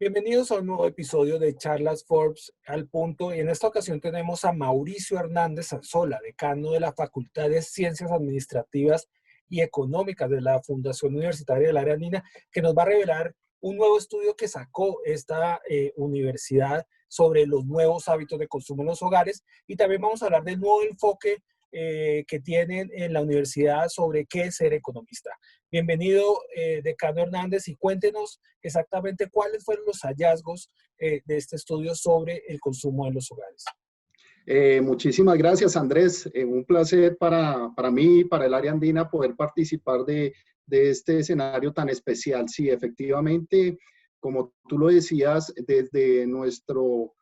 Bienvenidos a un nuevo episodio de Charlas Forbes al Punto. Y en esta ocasión tenemos a Mauricio Hernández Anzola, decano de la Facultad de Ciencias Administrativas y Económicas de la Fundación Universitaria del Área Andina, que nos va a revelar un nuevo estudio que sacó esta universidad sobre los nuevos hábitos de consumo en los hogares. Y también vamos a hablar del nuevo enfoque que tienen en la universidad sobre qué es ser economista. Bienvenido, decano Hernández, y cuéntenos exactamente cuáles fueron los hallazgos de este estudio sobre el consumo en los hogares. Muchísimas gracias, Andrés. Un placer para mí y para el área andina poder participar de este escenario tan especial. Sí, efectivamente, como tú lo decías, desde nuestro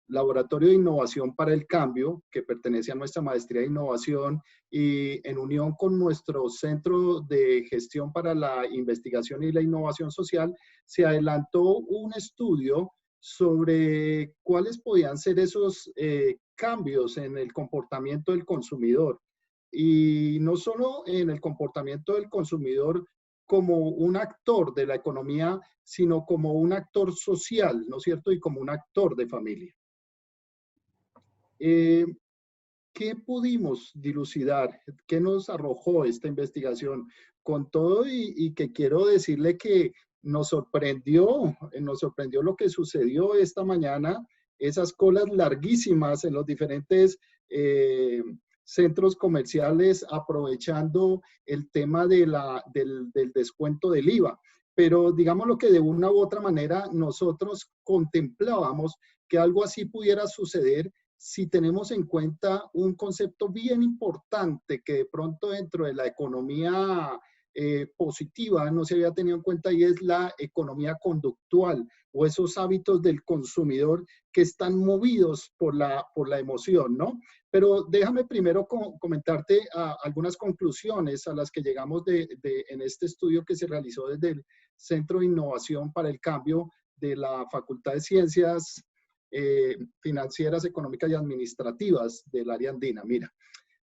Laboratorio de Innovación para el Cambio, que pertenece a nuestra Maestría de Innovación, y en unión con nuestro Centro de Gestión para la Investigación y la Innovación Social, se adelantó un estudio sobre cuáles podían ser esos cambios en el comportamiento del consumidor. Y no solo en el comportamiento del consumidor como un actor de la economía, sino como un actor social, ¿no es cierto? Y como un actor de familia. ¿Qué pudimos dilucidar? ¿Qué nos arrojó esta investigación? Con todo y que quiero decirle que nos sorprendió lo que sucedió esta mañana, esas colas larguísimas en los diferentes centros comerciales aprovechando el tema del descuento del IVA. Pero digámoslo que de una u otra manera nosotros contemplábamos que algo así pudiera suceder si tenemos en cuenta un concepto bien importante que de pronto dentro de la economía positiva no se había tenido en cuenta, y es la economía conductual o esos hábitos del consumidor que están movidos por la emoción, ¿no? Pero déjame primero comentarte algunas conclusiones a las que llegamos en este estudio que se realizó desde el Centro de Innovación para el Cambio de la Facultad de Ciencias Financieras, Económicas y Administrativas del área andina. Mira,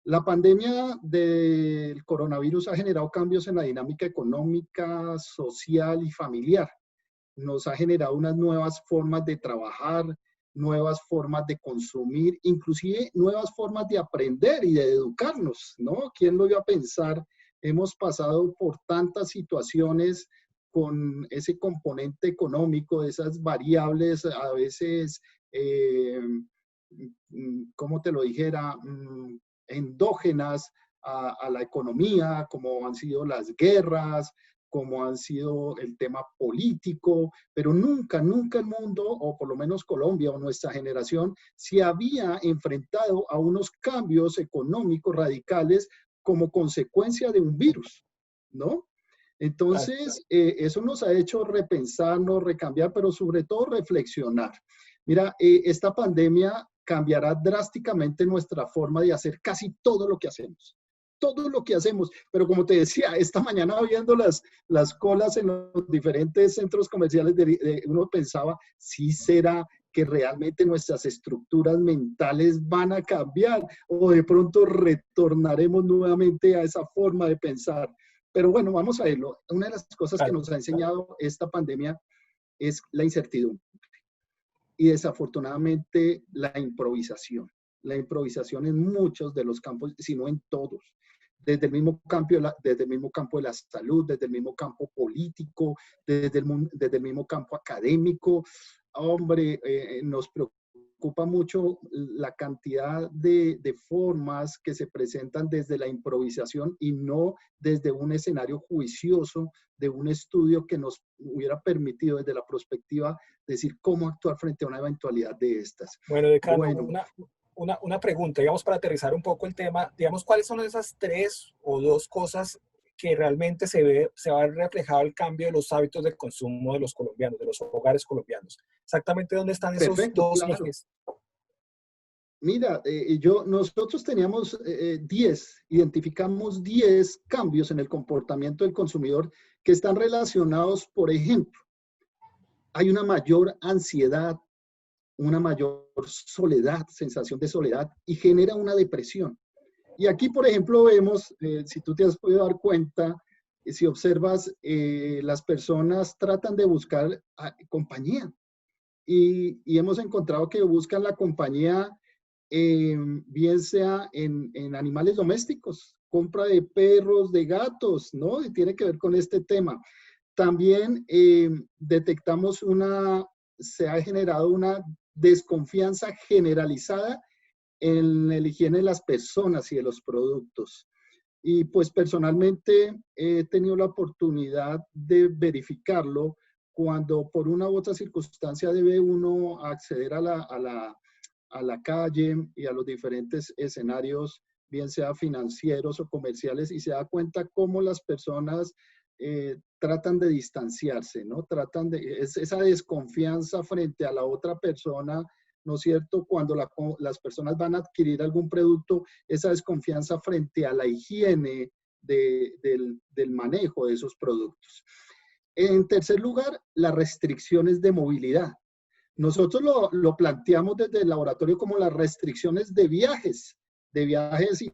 la pandemia del coronavirus ha generado cambios en la dinámica económica, social y familiar. Nos ha generado unas nuevas formas de trabajar, nuevas formas de consumir, inclusive nuevas formas de aprender y de educarnos, ¿no? ¿Quién lo iba a pensar? Hemos pasado por tantas situaciones con ese componente económico, esas variables a veces, ¿cómo te lo dijera? Endógenas a la economía, como han sido las guerras, como han sido el tema político, pero nunca el mundo, o por lo menos Colombia o nuestra generación, se había enfrentado a unos cambios económicos radicales como consecuencia de un virus, ¿no? Entonces, eso nos ha hecho repensarnos, recambiar, pero sobre todo reflexionar. Mira, esta pandemia cambiará drásticamente nuestra forma de hacer casi todo lo que hacemos. Todo lo que hacemos, pero como te decía, esta mañana viendo las colas en los diferentes centros comerciales, uno pensaba, ¿sí será que realmente nuestras estructuras mentales van a cambiar o de pronto retornaremos nuevamente a esa forma de pensar? Pero bueno, vamos a verlo. Una de las cosas que nos ha enseñado esta pandemia es la incertidumbre y desafortunadamente la improvisación. La improvisación en muchos de los campos, si no en todos. Desde el mismo campo de la salud, desde el mismo campo político, desde el mismo campo académico. Hombre, nos preocupa mucho la cantidad de formas que se presentan desde la improvisación y no desde un escenario juicioso de un estudio que nos hubiera permitido desde la perspectiva decir cómo actuar frente a una eventualidad de estas. Bueno, decano, una pregunta, digamos, para aterrizar un poco el tema, digamos, ¿cuáles son esas tres o dos cosas que realmente se va a ver reflejado el cambio de los hábitos de consumo de los colombianos, de los hogares colombianos? Exactamente, ¿dónde están esos dos ejes? Mira, nosotros teníamos 10, identificamos 10 cambios en el comportamiento del consumidor que están relacionados, por ejemplo, hay una mayor ansiedad, una mayor soledad, sensación de soledad, y genera una depresión. Y aquí, por ejemplo, vemos, si tú te has podido dar cuenta, si observas, las personas tratan de buscar compañía. y hemos encontrado que buscan la compañía, bien sea en animales domésticos, compra de perros, de gatos, ¿no? Y tiene que ver con este tema. También detectamos se ha generado una desconfianza generalizada en la higiene de las personas y de los productos. Y pues personalmente he tenido la oportunidad de verificarlo cuando por una u otra circunstancia debe uno acceder a la calle y a los diferentes escenarios, bien sea financieros o comerciales, y se da cuenta cómo las personas tratan de distanciarse, ¿no? Esa desconfianza frente a la otra persona, ¿no es cierto? Cuando las personas van a adquirir algún producto, esa desconfianza frente a la higiene del manejo de esos productos. En tercer lugar, las restricciones de movilidad. Nosotros lo planteamos desde el laboratorio como las restricciones de viajes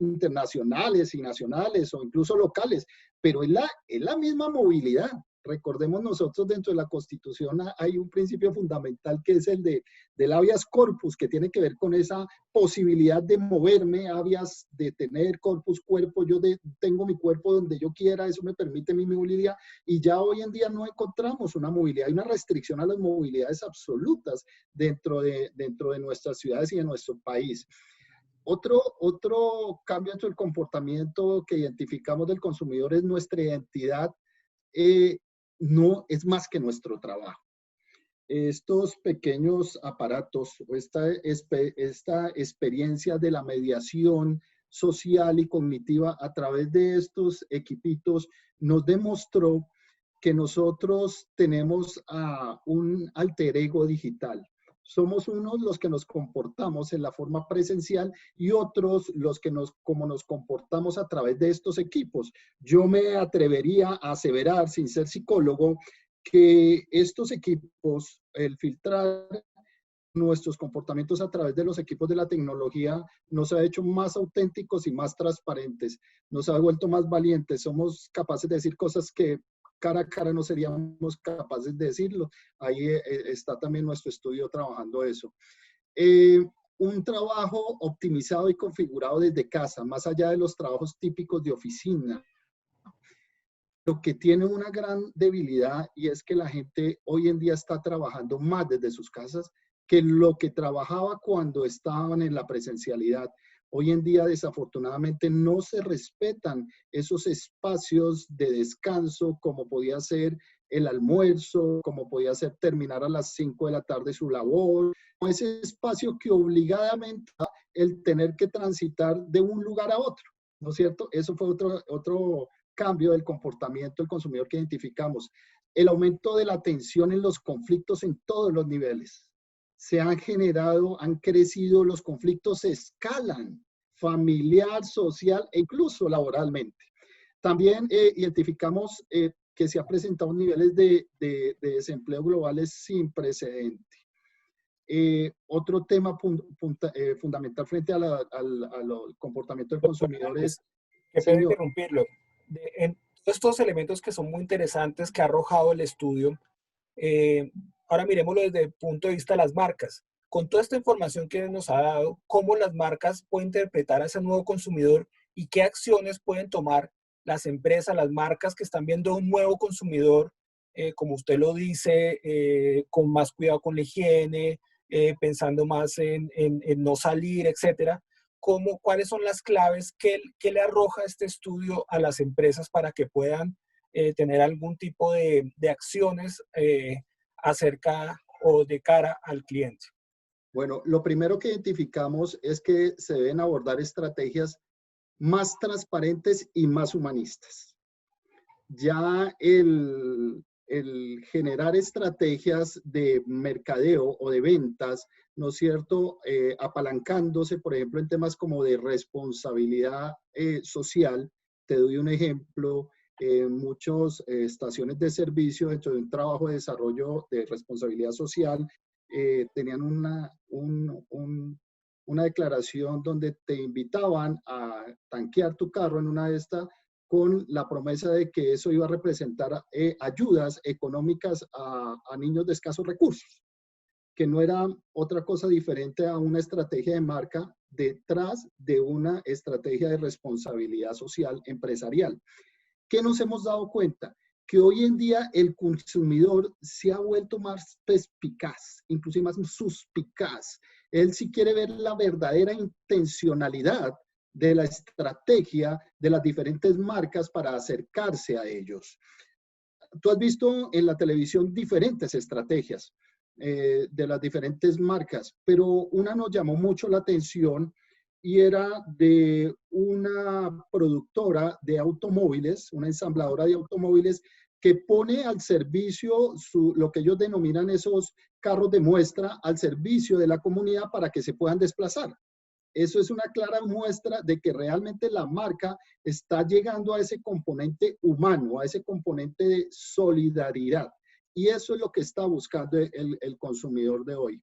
internacionales y nacionales o incluso locales, pero es la misma movilidad. Recordemos nosotros dentro de la Constitución hay un principio fundamental que es el del habeas corpus, que tiene que ver con esa posibilidad de moverme, habeas de tener corpus, cuerpo, tengo mi cuerpo donde yo quiera, eso me permite mi movilidad, y ya hoy en día no encontramos una movilidad, hay una restricción a las movilidades absolutas dentro de nuestras ciudades y de nuestro país. Otro cambio en el comportamiento que identificamos del consumidor es nuestra identidad, no es más que nuestro trabajo. Estos pequeños aparatos o esta experiencia de la mediación social y cognitiva a través de estos equipitos nos demostró que nosotros tenemos un alter ego digital. Somos unos los que nos comportamos en la forma presencial y otros los que como nos comportamos a través de estos equipos. Yo me atrevería a aseverar, sin ser psicólogo, que estos equipos, el filtrar nuestros comportamientos a través de los equipos de la tecnología, nos ha hecho más auténticos y más transparentes, nos ha vuelto más valientes, somos capaces de decir cosas que cara a cara no seríamos capaces de decirlo. Ahí está también nuestro estudio trabajando eso. Un trabajo optimizado y configurado desde casa, más allá de los trabajos típicos de oficina. Lo que tiene una gran debilidad y es que la gente hoy en día está trabajando más desde sus casas que lo que trabajaba cuando estaban en la presencialidad. Hoy en día, desafortunadamente, no se respetan esos espacios de descanso como podía ser el almuerzo, como podía ser terminar a las 5 de la tarde su labor, ese espacio que obligadamente el tener que transitar de un lugar a otro, ¿no es cierto? Eso fue otro cambio del comportamiento del consumidor que identificamos. El aumento de la tensión en los conflictos en todos los niveles. Se han generado, han crecido, los conflictos se escalan, familiar, social e incluso laboralmente. También identificamos que se han presentado niveles de desempleo globales sin precedente. Otro tema fundamental frente al comportamiento del consumidor es... Qué pena Señor. interrumpirlo. En todos estos elementos que son muy interesantes que ha arrojado el estudio, ahora miremoslo desde el punto de vista de las marcas. Con toda esta información que nos ha dado, ¿cómo las marcas pueden interpretar a ese nuevo consumidor y qué acciones pueden tomar las empresas, las marcas que están viendo un nuevo consumidor, como usted lo dice, con más cuidado con la higiene, pensando más en no salir, etcétera? ¿Cuáles son las claves que le arroja este estudio a las empresas para que puedan tener algún tipo de acciones acerca o de cara al cliente? Bueno, lo primero que identificamos es que se deben abordar estrategias más transparentes y más humanistas. Ya el generar estrategias de mercadeo o de ventas, ¿no es cierto? Apalancándose, por ejemplo, en temas como de responsabilidad social. Te doy un ejemplo. Muchas estaciones de servicio dentro de un trabajo de desarrollo de responsabilidad social tenían una declaración donde te invitaban a tanquear tu carro en una de estas con la promesa de que eso iba a representar ayudas económicas a niños de escasos recursos. que no era otra cosa diferente a una estrategia de marca detrás de una estrategia de responsabilidad social empresarial. ¿Qué nos hemos dado cuenta? Que hoy en día el consumidor se ha vuelto más perspicaz, inclusive más suspicaz. Él sí quiere ver la verdadera intencionalidad de la estrategia de las diferentes marcas para acercarse a ellos. Tú has visto en la televisión diferentes estrategias de las diferentes marcas, pero una nos llamó mucho la atención y era de una productora de automóviles, una ensambladora de automóviles que pone al servicio lo que ellos denominan esos carros de muestra al servicio de la comunidad para que se puedan desplazar. Eso es una clara muestra de que realmente la marca está llegando a ese componente humano, a ese componente de solidaridad. Y eso es lo que está buscando el consumidor de hoy.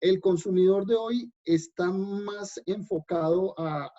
El consumidor de hoy está más enfocado a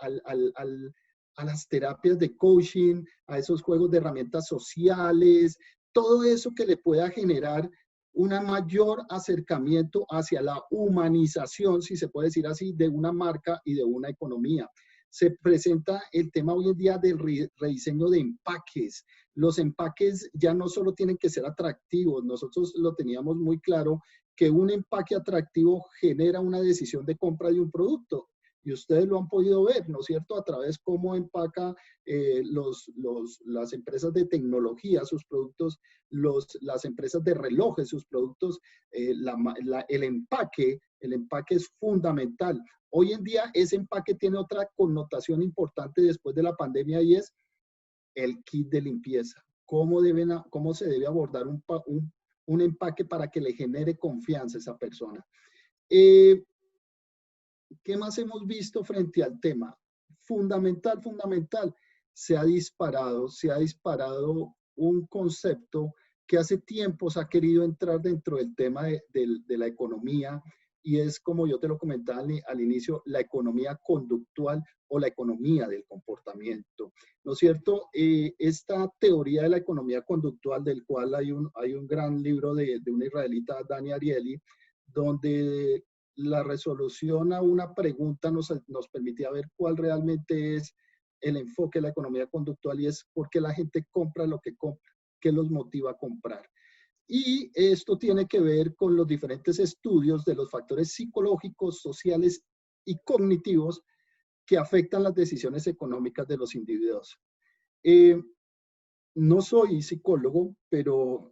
las terapias de coaching, a esos juegos de herramientas sociales, todo eso que le pueda generar un mayor acercamiento hacia la humanización, si se puede decir así, de una marca y de una economía. Se presenta el tema hoy en día del rediseño de empaques. Los empaques ya no solo tienen que ser atractivos, nosotros lo teníamos muy claro, que un empaque atractivo genera una decisión de compra de un producto. Y ustedes lo han podido ver, ¿no es cierto?, a través de cómo empaca las empresas de tecnología sus productos, las empresas de relojes sus productos, el empaque es fundamental. Hoy en día ese empaque tiene otra connotación importante después de la pandemia y es el kit de limpieza. ¿Cómo se debe abordar un empaque para que le genere confianza a esa persona? ¿Qué más hemos visto frente al tema? Fundamental, se ha disparado un concepto que hace tiempos ha querido entrar dentro del tema de la economía y es, como yo te lo comentaba al inicio, la economía conductual o la economía del comportamiento. ¿No es cierto? Esta teoría de la economía conductual, del cual hay un gran libro de un israelita, Dani Ariely, donde la resolución a una pregunta nos permitía ver cuál realmente es el enfoque de la economía conductual y es por qué la gente compra lo que compra, qué los motiva a comprar. Y esto tiene que ver con los diferentes estudios de los factores psicológicos, sociales y cognitivos que afectan las decisiones económicas de los individuos. No soy psicólogo,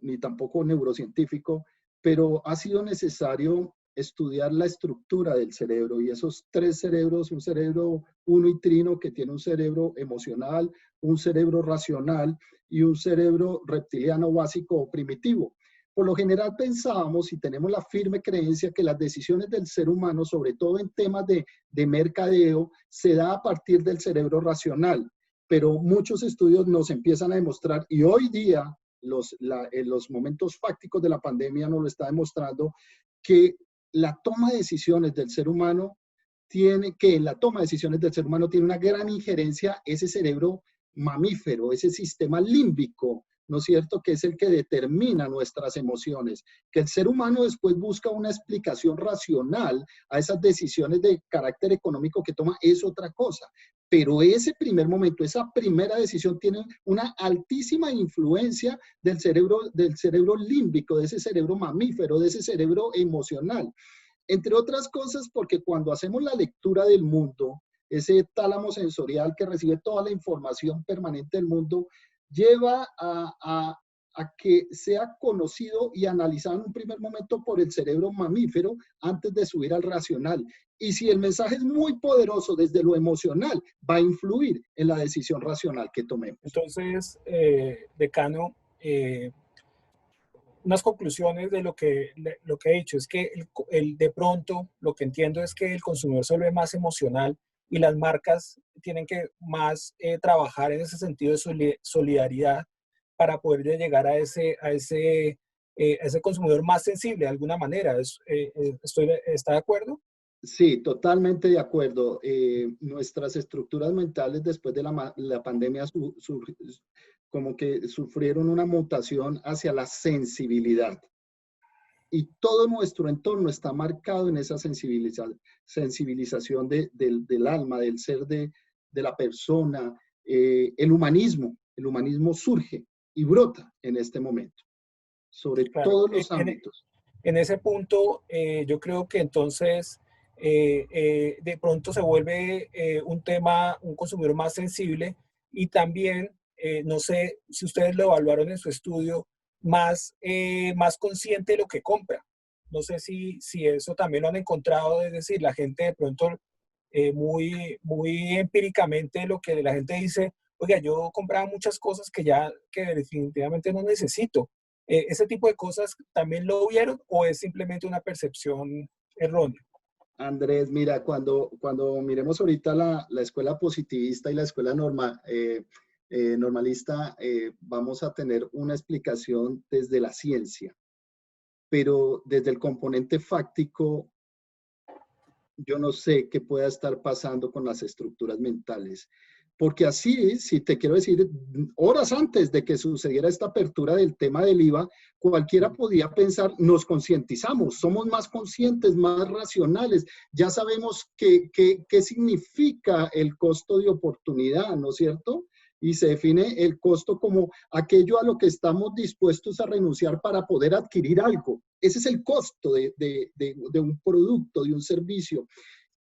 ni tampoco neurocientífico, pero ha sido necesario estudiar la estructura del cerebro y esos tres cerebros, un cerebro unitrino que tiene un cerebro emocional, un cerebro racional y un cerebro reptiliano básico o primitivo. Por lo general pensábamos y tenemos la firme creencia que las decisiones del ser humano, sobre todo en temas de mercadeo, se da a partir del cerebro racional, pero muchos estudios nos empiezan a demostrar, y hoy día en los momentos fácticos de la pandemia nos lo está demostrando, que la toma de decisiones del ser humano tiene una gran injerencia ese cerebro mamífero, ese sistema límbico, ¿no es cierto?, que es el que determina nuestras emociones, que el ser humano después busca una explicación racional a esas decisiones de carácter económico que toma, es otra cosa. Pero ese primer momento, esa primera decisión tiene una altísima influencia del cerebro límbico, de ese cerebro mamífero, de ese cerebro emocional. Entre otras cosas, porque cuando hacemos la lectura del mundo, ese tálamo sensorial que recibe toda la información permanente del mundo, lleva a que sea conocido y analizado en un primer momento por el cerebro mamífero antes de subir al racional. Y si el mensaje es muy poderoso desde lo emocional, va a influir en la decisión racional que tomemos. Entonces, decano, unas conclusiones de lo que he dicho es que de pronto lo que entiendo es que el consumidor se vuelve más emocional y las marcas tienen que más trabajar en ese sentido de solidaridad para poder llegar a ese consumidor más sensible de alguna manera. ¿Está de acuerdo? Sí, totalmente de acuerdo. Nuestras estructuras mentales después de la pandemia como que sufrieron una mutación hacia la sensibilidad. y todo nuestro entorno está marcado en esa sensibilización del alma, del ser de la persona. El humanismo surge y brota en este momento, sobre Claro, todos los ámbitos. en ese punto, yo creo que entonces de pronto se vuelve un tema, un consumidor más sensible y también, no sé si ustedes lo evaluaron en su estudio, más consciente de lo que compra. No sé si eso también lo han encontrado, es decir, la gente de pronto muy empíricamente lo que la gente dice, oiga, yo compraba muchas cosas que definitivamente no necesito. ¿Ese tipo de cosas también lo vieron o es simplemente una percepción errónea? Andrés, mira, cuando miremos ahorita la escuela positivista y la escuela normalista, vamos a tener una explicación desde la ciencia, pero desde el componente fáctico, yo no sé qué pueda estar pasando con las estructuras mentales. Porque así, si te quiero decir, horas antes de que sucediera esta apertura del tema del IVA, cualquiera podía pensar, nos concientizamos, somos más conscientes, más racionales, ya sabemos qué significa el costo de oportunidad, ¿no es cierto? Y se define el costo como aquello a lo que estamos dispuestos a renunciar para poder adquirir algo. Ese es el costo de un producto, de un servicio.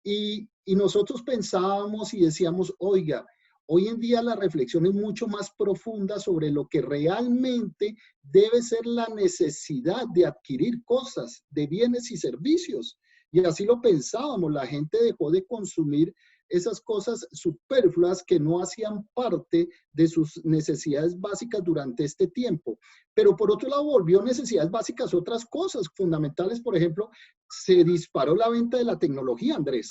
Y nosotros pensábamos y decíamos, oiga, hoy en día la reflexión es mucho más profunda sobre lo que realmente debe ser la necesidad de adquirir cosas, de bienes y servicios. Y así lo pensábamos, la gente dejó de consumir esas cosas superfluas que no hacían parte de sus necesidades básicas durante este tiempo. Pero por otro lado, volvió necesidades básicas otras cosas fundamentales. Por ejemplo, se disparó la venta de la tecnología, Andrés.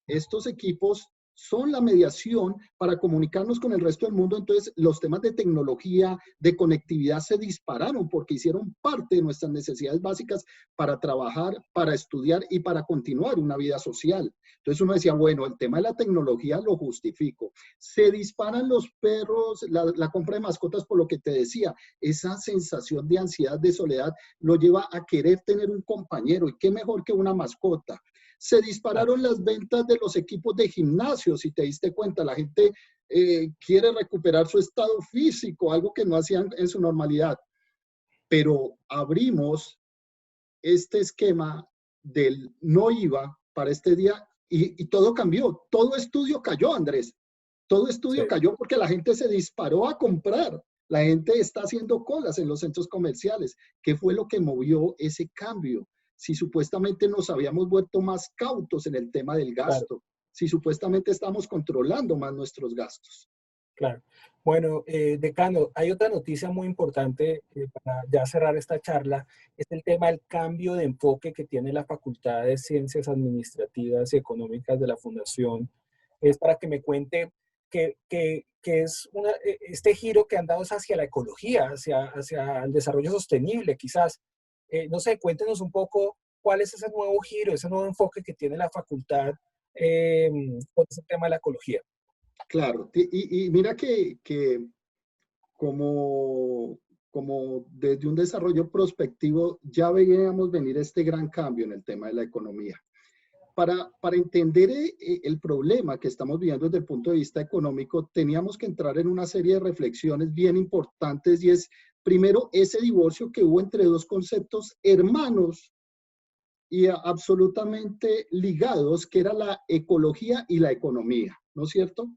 Estos equipos son la mediación para comunicarnos con el resto del mundo. Entonces, los temas de tecnología, de conectividad se dispararon porque hicieron parte de nuestras necesidades básicas para trabajar, para estudiar y para continuar una vida social. Entonces, uno decía, bueno, el tema de la tecnología lo justifico. Se disparan los perros, la compra de mascotas, por lo que te decía, esa sensación de ansiedad, de soledad, lo lleva a querer tener un compañero. ¿Y qué mejor que una mascota? Se dispararon las ventas de los equipos de gimnasio, si te diste cuenta, la gente quiere recuperar su estado físico, algo que no hacían en su normalidad. Pero abrimos este esquema del no IVA para este día y todo cambió. Todo estudio cayó, Andrés. Todo estudio Sí. cayó porque la gente se disparó a comprar. La gente está haciendo colas en los centros comerciales. ¿Qué fue lo que movió ese cambio? Si supuestamente nos habíamos vuelto más cautos en el tema del Claro. gasto, si supuestamente estamos controlando más nuestros gastos. Claro. Bueno, decano, hay otra noticia muy importante para ya cerrar esta charla, es el tema del cambio de enfoque que tiene la Facultad de Ciencias Administrativas y Económicas de la Fundación. Es para que me cuente que es este giro que han dado es hacia la ecología, hacia el desarrollo sostenible, quizás. No sé, cuéntenos un poco cuál es ese nuevo giro, ese nuevo enfoque que tiene la facultad con ese tema de la ecología. Claro, y mira que como desde un desarrollo prospectivo ya veíamos venir este gran cambio en el tema de la economía. Para entender el problema que estamos viviendo desde el punto de vista económico, teníamos que entrar en una serie de reflexiones bien importantes y es, primero, ese divorcio que hubo entre dos conceptos hermanos y absolutamente ligados, que era la ecología y la economía, ¿no es cierto?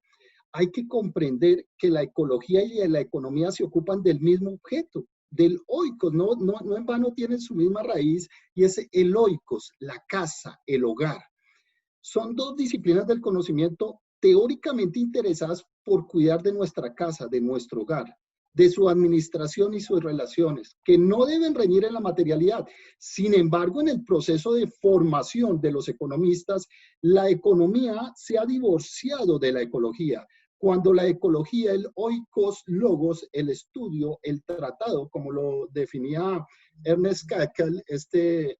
Hay que comprender que la ecología y la economía se ocupan del mismo objeto, del oikos, no en vano tienen su misma raíz y es el oikos, la casa, el hogar. Son dos disciplinas del conocimiento teóricamente interesadas por cuidar de nuestra casa, de nuestro hogar, de su administración y sus relaciones, que no deben reñir en la materialidad. Sin embargo, en el proceso de formación de los economistas, la economía se ha divorciado de la ecología. Cuando la ecología, el oikos logos, el estudio, el tratado, como lo definía Ernest Haeckel, este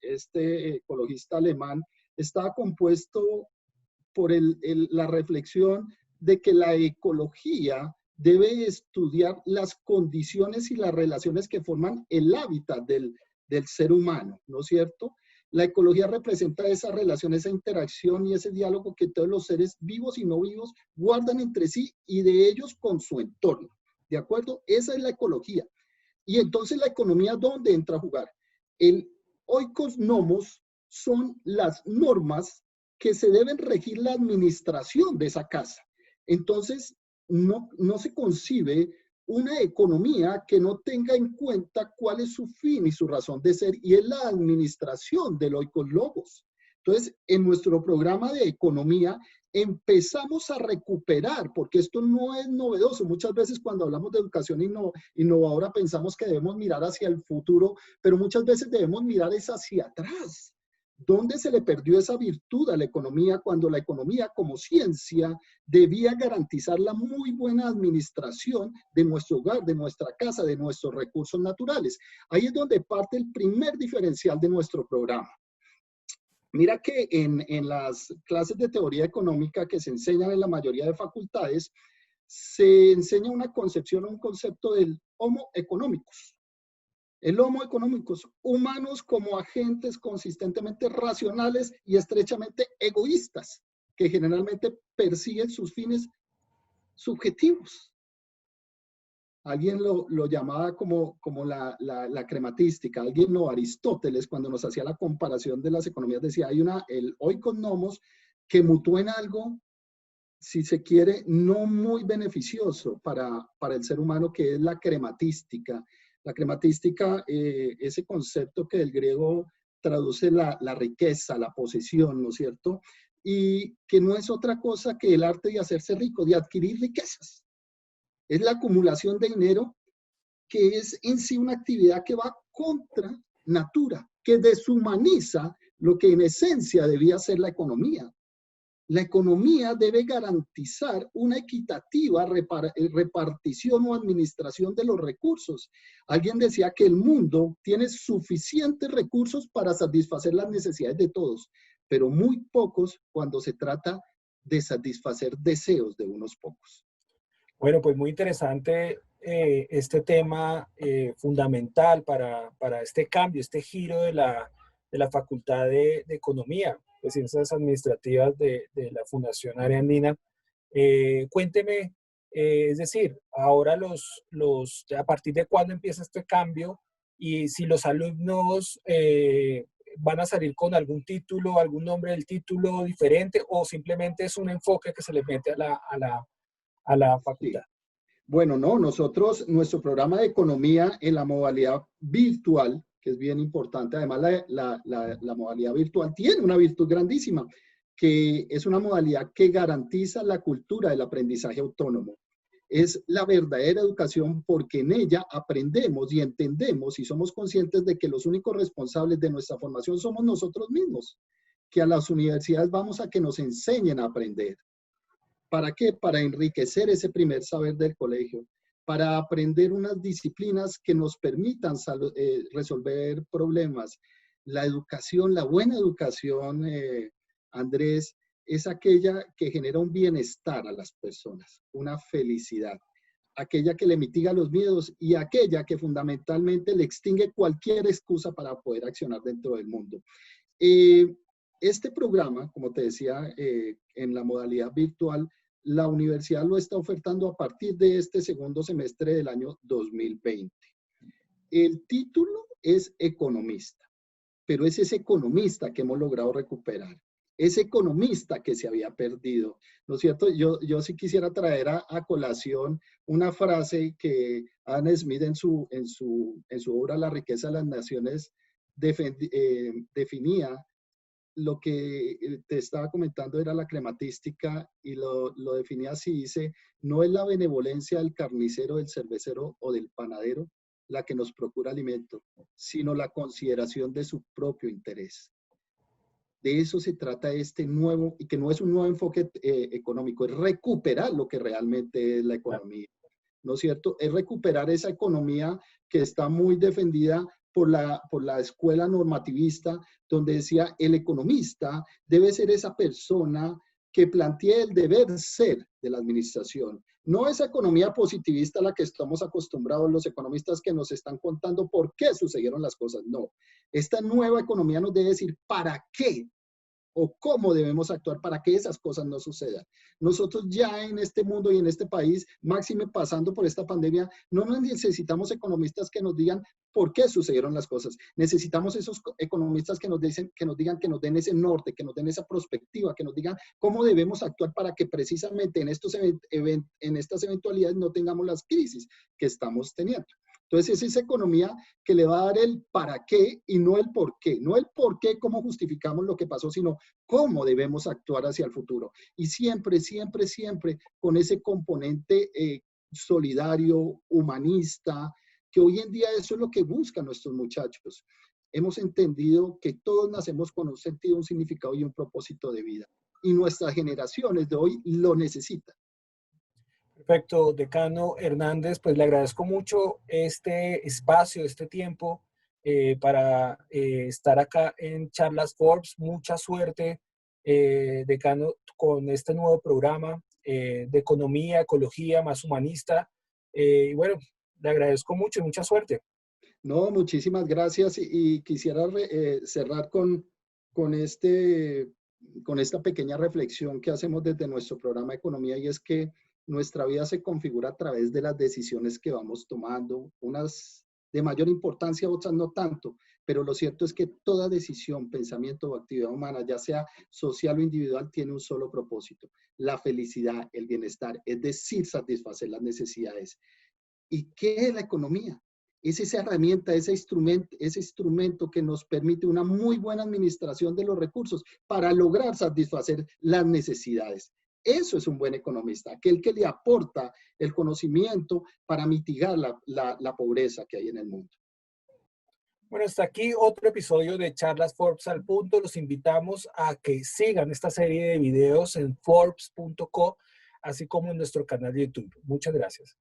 ecologista alemán, estaba compuesto por la reflexión de que la ecología debe estudiar las condiciones y las relaciones que forman el hábitat del ser humano, ¿no es cierto? La ecología representa esa relación, esa interacción y ese diálogo que todos los seres vivos y no vivos guardan entre sí y de ellos con su entorno, ¿de acuerdo? Esa es la ecología. Y entonces la economía, ¿dónde entra a jugar? El oikos nomos son las normas que se deben regir la administración de esa casa. Entonces, no se concibe una economía que no tenga en cuenta cuál es su fin y su razón de ser, y es la administración del oikos logos. Entonces, en nuestro programa de economía empezamos a recuperar, porque esto no es novedoso. Muchas veces cuando hablamos de educación innovadora pensamos que debemos mirar hacia el futuro, pero muchas veces debemos mirar es hacia atrás. ¿Dónde se le perdió esa virtud a la economía cuando la economía como ciencia debía garantizar la muy buena administración de nuestro hogar, de nuestra casa, de nuestros recursos naturales? Ahí es donde parte el primer diferencial de nuestro programa. Mira que en las clases de teoría económica que se enseñan en la mayoría de facultades, se enseña una concepción, un concepto del homo economicus. El homo economicus, humanos como agentes consistentemente racionales y estrechamente egoístas, que generalmente persiguen sus fines subjetivos. Alguien lo llamaba como la crematística. Alguien, no, Aristóteles, cuando nos hacía la comparación de las economías, decía, hay el oikos nomos que mutó en algo, si se quiere, no muy beneficioso para el ser humano, que es la crematística. La crematística, ese concepto que del griego traduce la riqueza, la posesión, ¿no es cierto? Y que no es otra cosa que el arte de hacerse rico, de adquirir riquezas. Es la acumulación de dinero, que es en sí una actividad que va contra natura, que deshumaniza lo que en esencia debía ser la economía. La economía debe garantizar una equitativa repartición o administración de los recursos. Alguien decía que el mundo tiene suficientes recursos para satisfacer las necesidades de todos, pero muy pocos cuando se trata de satisfacer deseos de unos pocos. Bueno, pues muy interesante este tema fundamental para este cambio, este giro de la Facultad de Economía, de Ciencias Administrativas de la Fundación Área Andina. Cuénteme, es decir, ahora a partir de cuándo empieza este cambio y si los alumnos van a salir con algún título, algún nombre del título diferente o simplemente es un enfoque que se le mete a la facultad. Sí. Bueno, no, nuestro programa de economía en la modalidad virtual, que es bien importante, además la modalidad virtual tiene una virtud grandísima, que es una modalidad que garantiza la cultura del aprendizaje autónomo. Es la verdadera educación porque en ella aprendemos y entendemos y somos conscientes de que los únicos responsables de nuestra formación somos nosotros mismos, que a las universidades vamos a que nos enseñen a aprender. ¿Para qué? Para enriquecer ese primer saber del colegio, para aprender unas disciplinas que nos permitan resolver problemas. La educación, la buena educación, Andrés, es aquella que genera un bienestar a las personas, una felicidad, aquella que le mitiga los miedos y aquella que fundamentalmente le extingue cualquier excusa para poder accionar dentro del mundo. Este programa, como te decía, en la modalidad virtual, la universidad lo está ofertando a partir de este segundo semestre del año 2020. El título es economista, pero es ese economista que hemos logrado recuperar, ese economista que se había perdido, ¿no es cierto? Yo sí quisiera traer a colación una frase que Adam Smith en su obra La riqueza de las naciones definía. Lo que te estaba comentando era la crematística y lo definía así, dice, no es la benevolencia del carnicero, del cervecero o del panadero la que nos procura alimento, sino la consideración de su propio interés. De eso se trata este nuevo, y que no es un nuevo enfoque económico, es recuperar lo que realmente es la economía, ¿no es cierto? Es recuperar esa economía que está muy defendida por la escuela normativista, donde decía el economista debe ser esa persona que plantee el deber ser de la administración. No esa economía positivista a la que estamos acostumbrados los economistas que nos están contando por qué sucedieron las cosas. No, esta nueva economía nos debe decir para qué o cómo debemos actuar para que esas cosas no sucedan. Nosotros ya en este mundo y en este país, máxime pasando por esta pandemia, no necesitamos economistas que nos digan por qué sucedieron las cosas. Necesitamos esos economistas que nos digan, que nos den ese norte, que nos den esa perspectiva, que nos digan cómo debemos actuar para que precisamente en estas eventualidades no tengamos las crisis que estamos teniendo. Entonces, es esa economía que le va a dar el para qué y no el por qué. No el por qué, cómo justificamos lo que pasó, sino cómo debemos actuar hacia el futuro. Y siempre, siempre, siempre con ese componente solidario, humanista, que hoy en día eso es lo que buscan nuestros muchachos. Hemos entendido que todos nacemos con un sentido, un significado y un propósito de vida. Y nuestras generaciones de hoy lo necesitan. Perfecto, decano Hernández, pues le agradezco mucho este espacio, este tiempo para estar acá en Charlas Forbes. Mucha suerte, decano, con este nuevo programa de economía, ecología, más humanista. Y bueno, le agradezco mucho y mucha suerte. No, muchísimas gracias y quisiera cerrar con, con esta pequeña reflexión que hacemos desde nuestro programa de economía y es que nuestra vida se configura a través de las decisiones que vamos tomando, unas de mayor importancia, otras no tanto, pero lo cierto es que toda decisión, pensamiento o actividad humana, ya sea social o individual, tiene un solo propósito, la felicidad, el bienestar, es decir, satisfacer las necesidades. ¿Y qué es la economía? Es esa herramienta, ese instrumento que nos permite una muy buena administración de los recursos para lograr satisfacer las necesidades. Eso es un buen economista, aquel que le aporta el conocimiento para mitigar la pobreza que hay en el mundo. Bueno, hasta aquí otro episodio de Charlas Forbes al Punto. Los invitamos a que sigan esta serie de videos en Forbes.co, así como en nuestro canal de YouTube. Muchas gracias.